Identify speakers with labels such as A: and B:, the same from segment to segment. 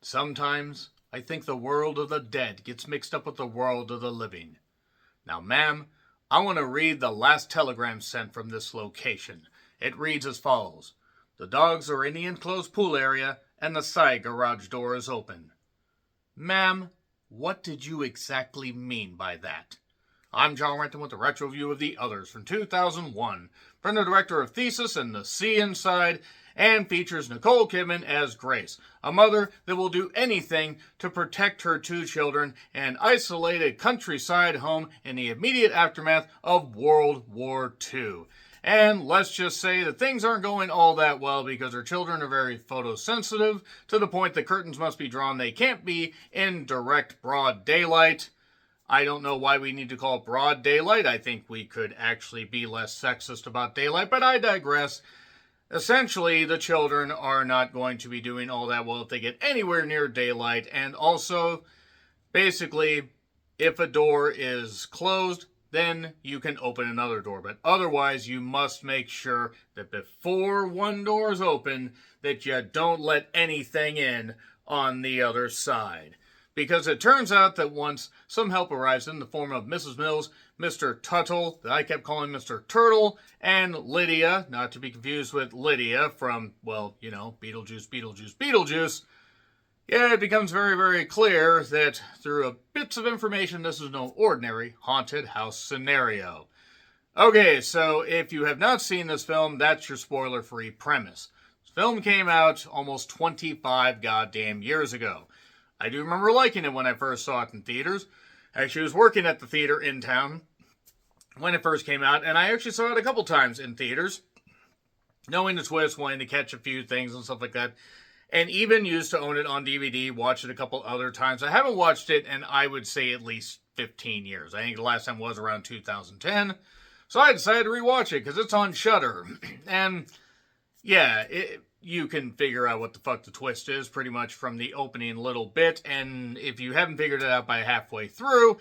A: Sometimes I think the world of the dead gets mixed up with the world of the living. Now, ma'am, I want to read the last telegram sent from this location. It reads as follows: The dogs are in the enclosed pool area and the side garage door is open. Ma'am, what did you exactly mean by that? I'm John Renton with a retro view of The Others from 2001, from the director of Thesis and The Sea Inside, and features Nicole Kidman as Grace, a mother that will do anything to protect her two children in an isolated countryside home in the immediate aftermath of World War II. And let's just say that things aren't going all that well because her children are very photosensitive to the point that curtains must be drawn they can't be in direct broad daylight. I don't know why we need to call it broad daylight. I think we could actually be less sexist about daylight, but I digress. Essentially, the children are not going to be doing all that well if they get anywhere near daylight. And also, basically, if a door is closed, then you can open another door. But otherwise, you must make sure that before one door is open, that you don't let anything in on the other side. Because it turns out that once some help arrives in the form of Mrs. Mills, Mr. Tuttle, that I kept calling Mr. Turtle, and Lydia, not to be confused with Lydia from, well, you know, Beetlejuice, Beetlejuice, Beetlejuice. Yeah, it becomes very, very clear that through bits of information, this is no ordinary haunted house scenario. Okay, so if you have not seen this film, that's your spoiler-free premise. This film came out almost 25 goddamn years ago. I do remember liking it when I first saw it in theaters. I actually was working at the theater in town when it first came out, and I actually saw it a couple times in theaters, knowing the twist, wanting to catch a few things and stuff like that, and even used to own it on DVD, watch it a couple other times. I haven't watched it in, I would say, at least 15 years. I think the last time was around 2010, so I decided to rewatch it because it's on Shudder, and yeah, you can figure out what the fuck the twist is pretty much from the opening little bit, and if you haven't figured it out by halfway through,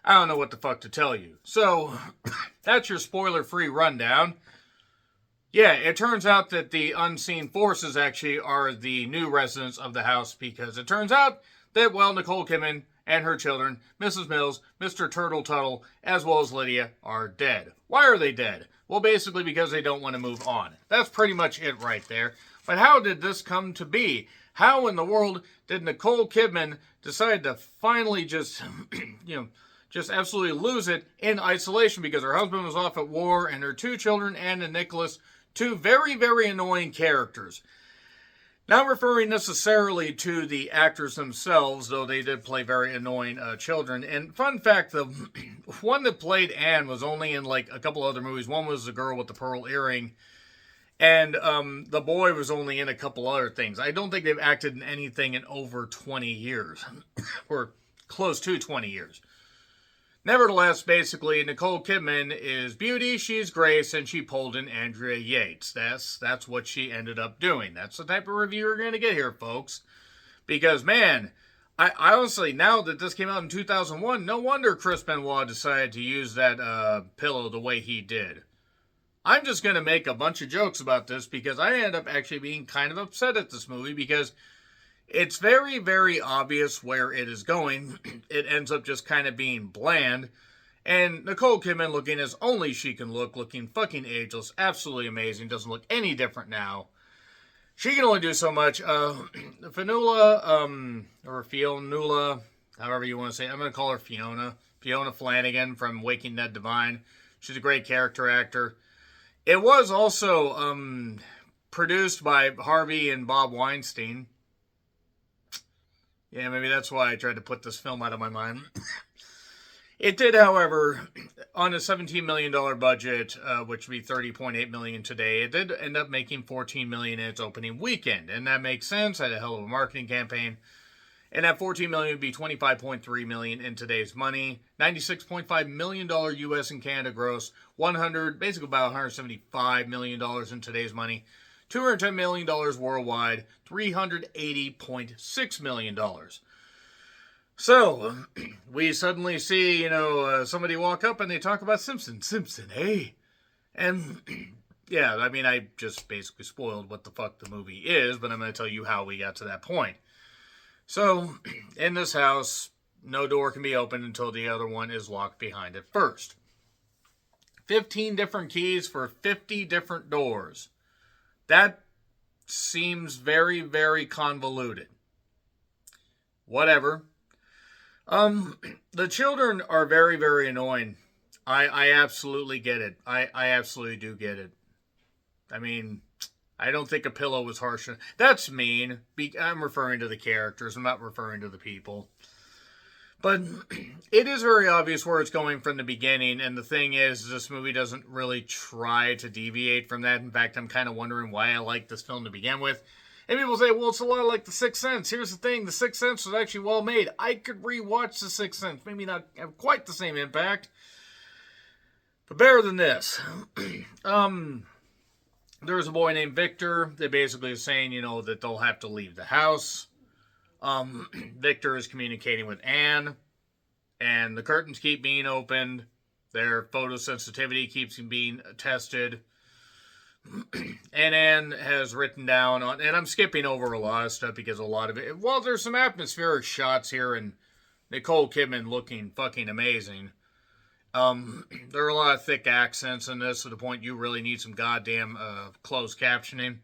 A: I don't know what the fuck to tell you. So, that's your spoiler-free rundown. Yeah, it turns out that the unseen forces actually are the new residents of the house, because it turns out that, well, Nicole Kidman and her children, Mrs. Mills, Mr. Turtle Tuttle, as well as Lydia, are dead. Why are they dead? Well, basically because they don't want to move on. That's pretty much it right there. But how did this come to be? How in the world did Nicole Kidman decide to finally just, just absolutely lose it in isolation because her husband was off at war and her two children, Anne and Nicholas, two very, very annoying characters. Not referring necessarily to the actors themselves, though they did play very annoying children. And fun fact, the one that played Anne was only in like a couple other movies. One was The Girl with the Pearl Earring. And the boy was only in a couple other things. I don't think they've acted in anything in over 20 years. Or close to 20 years. Nevertheless, basically, Nicole Kidman is Beauty, she's Grace, and she pulled in Andrea Yates. That's what she ended up doing. That's the type of review you're going to get here, folks. Because, man, I honestly, now that this came out in 2001, no wonder Chris Benoit decided to use that pillow the way he did. I'm just going to make a bunch of jokes about this because I end up actually being kind of upset at this movie because it's very, very obvious where it is going. It ends up just kind of being bland. And Nicole Kidman looking as only she can look, looking fucking ageless, absolutely amazing, doesn't look any different now. She can only do so much. Fionnuala, or Fionnuala, however you want to say it. I'm going to call her Fiona. Fiona Flanagan from Waking Ned Divine. She's a great character actor. It was also produced by Harvey and Bob Weinstein. Yeah, maybe that's why I tried to put this film out of my mind. It did, however, on a $17 million budget, which would be $30.8 million today, it did end up making $14 million in its opening weekend. And that makes sense. I had a hell of a marketing campaign. And that $14 million would be $25.3 million in today's money. $96.5 million US and Canada gross. Basically about $175 million in today's money. $210 million worldwide. $380.6 million. So, we suddenly see, somebody walk up and they talk about Simpson. Simpson, hey? And, yeah, I mean, I just basically spoiled what the fuck the movie is, but I'm going to tell you how we got to that point. So, in this house, no door can be opened until the other one is locked behind it first. 15 different keys for 50 different doors. That seems very, very convoluted. Whatever. The children are very, very annoying. I absolutely get it. I absolutely do get it. I mean, I don't think a pillow was harsh enough. That's mean. I'm referring to the characters. I'm not referring to the people. But it is very obvious where it's going from the beginning. And the thing is, this movie doesn't really try to deviate from that. In fact, I'm kind of wondering why I like this film to begin with. And people say, well, it's a lot like The Sixth Sense. Here's the thing. The Sixth Sense was actually well made. I could rewatch The Sixth Sense. Maybe not have quite the same impact. But better than this. There's a boy named Victor. They basically are saying, that they'll have to leave the house. Victor is communicating with Anne. And the curtains keep being opened. Their photosensitivity keeps being tested. And Anne has written down on, and I'm skipping over a lot of stuff because a lot of it, well, there's some atmospheric shots here and Nicole Kidman looking fucking amazing. There are a lot of thick accents in this to the point you really need some goddamn closed captioning.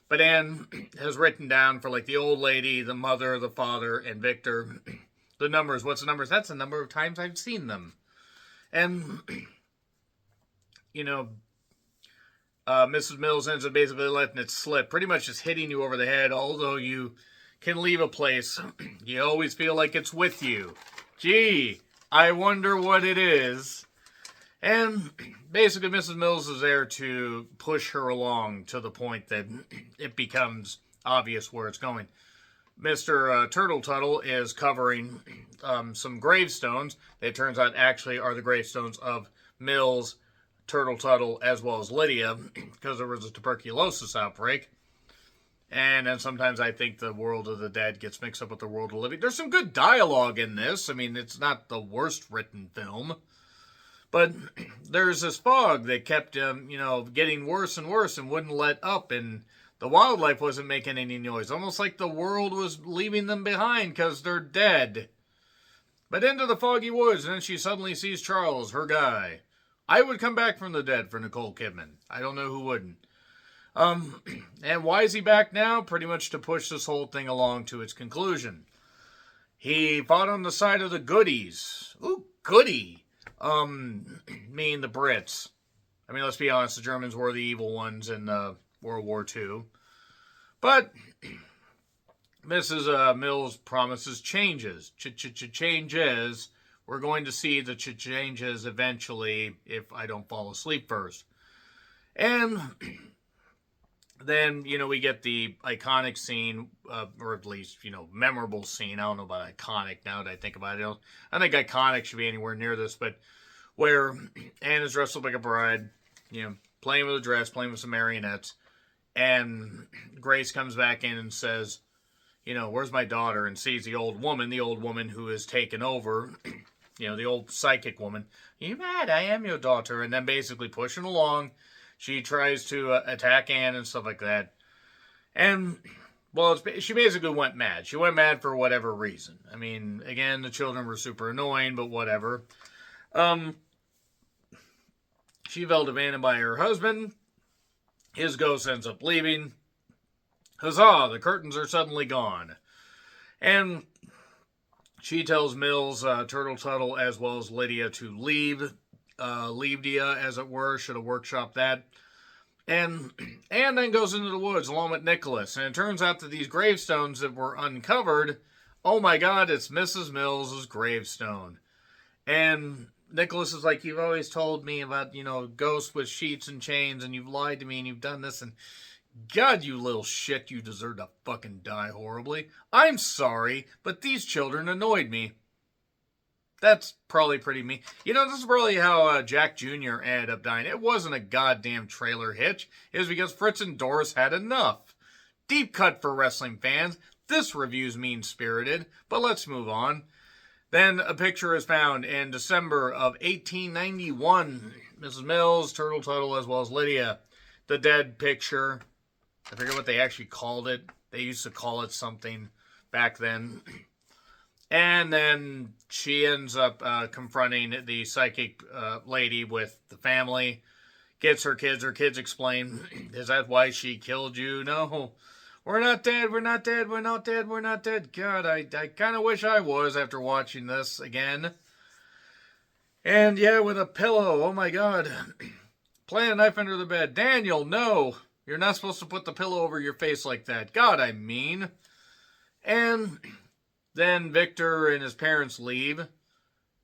A: But Anne has written down for like the old lady, the mother, the father, and Victor, the numbers. What's the numbers? That's the number of times I've seen them. And, Mrs. Mills ends up basically letting it slip, pretty much just hitting you over the head. Although you can leave a place, you always feel like it's with you. Gee, I wonder what it is. And basically Mrs. Mills is there to push her along to the point that it becomes obvious where it's going. Mr. Turtle Tuttle is covering some gravestones. It turns out actually are the gravestones of Mills, Turtle Tuttle, as well as Lydia, because there was a tuberculosis outbreak. And then sometimes I think the world of the dead gets mixed up with the world of the living. There's some good dialogue in this. I mean, it's not the worst written film. But there's this fog that kept, getting worse and worse and wouldn't let up. And the wildlife wasn't making any noise. Almost like the world was leaving them behind because they're dead. But into the foggy woods, and then she suddenly sees Charles, her guy. I would come back from the dead for Nicole Kidman. I don't know who wouldn't. And why is he back now? Pretty much to push this whole thing along to its conclusion. He fought on the side of the goodies. Ooh, goody. Meaning the Brits. I mean, let's be honest, the Germans were the evil ones in World War II. But Mrs. Mills promises changes. Changes. We're going to see the changes eventually if I don't fall asleep first. And then, we get the iconic scene, or at least, memorable scene. I don't know about iconic now that I think about it. I think iconic should be anywhere near this, but where Anne is dressed up like a bride, playing with a dress, playing with some marionettes, and Grace comes back in and says, where's my daughter? And sees the old woman who has taken over, the old psychic woman. You mad? I am your daughter. And then basically pushing along, she tries to attack Anne and stuff like that. And, well, she basically went mad. She went mad for whatever reason. I mean, again, the children were super annoying, but whatever. She felt abandoned by her husband. His ghost ends up leaving. Huzzah, the curtains are suddenly gone. And she tells Mills, Turtle Tuttle, as well as Lydia to leave Dia, as it were, should have workshopped that. And Anne then goes into the woods along with Nicholas. And it turns out that these gravestones that were uncovered, oh my God, it's Mrs. Mills' gravestone. And Nicholas is like, you've always told me about, ghosts with sheets and chains, and you've lied to me, and you've done this, and God, you little shit, you deserve to fucking die horribly. I'm sorry, but these children annoyed me. That's probably pretty mean. This is probably how Jack Jr. ended up dying. It wasn't a goddamn trailer hitch. It was because Fritz and Doris had enough. Deep cut for wrestling fans. This review's mean-spirited, but let's move on. Then a picture is found in December of 1891. Mrs. Mills, Turtle Tuttle, as well as Lydia. The dead picture. I forget what they actually called it. They used to call it something. back then. And then she ends up confronting the psychic lady with the family. Gets her kids. Her kids explain, is that why she killed you? No, we're not dead. We're not dead. We're not dead. We're not dead. God, I kind of wish I was after watching this again. And yeah, with a pillow. Oh my God. Playing a knife under the bed. Daniel, no. You're not supposed to put the pillow over your face like that. God, I mean. And then Victor and his parents leave.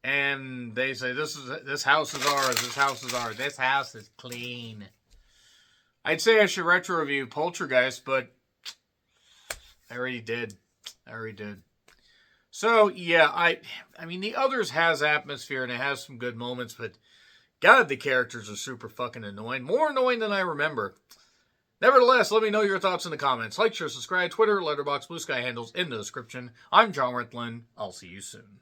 A: And they say, this house is ours. This house is ours. This house is clean. I'd say I should retro review Poltergeist, but I already did. So, yeah, I mean, The Others has atmosphere and it has some good moments, but God, the characters are super fucking annoying. More annoying than I remember. Nevertheless, let me know your thoughts in the comments. Like, share, subscribe, Twitter, Letterboxd, Blue Sky handles in the description. I'm John Rithlin. I'll see you soon.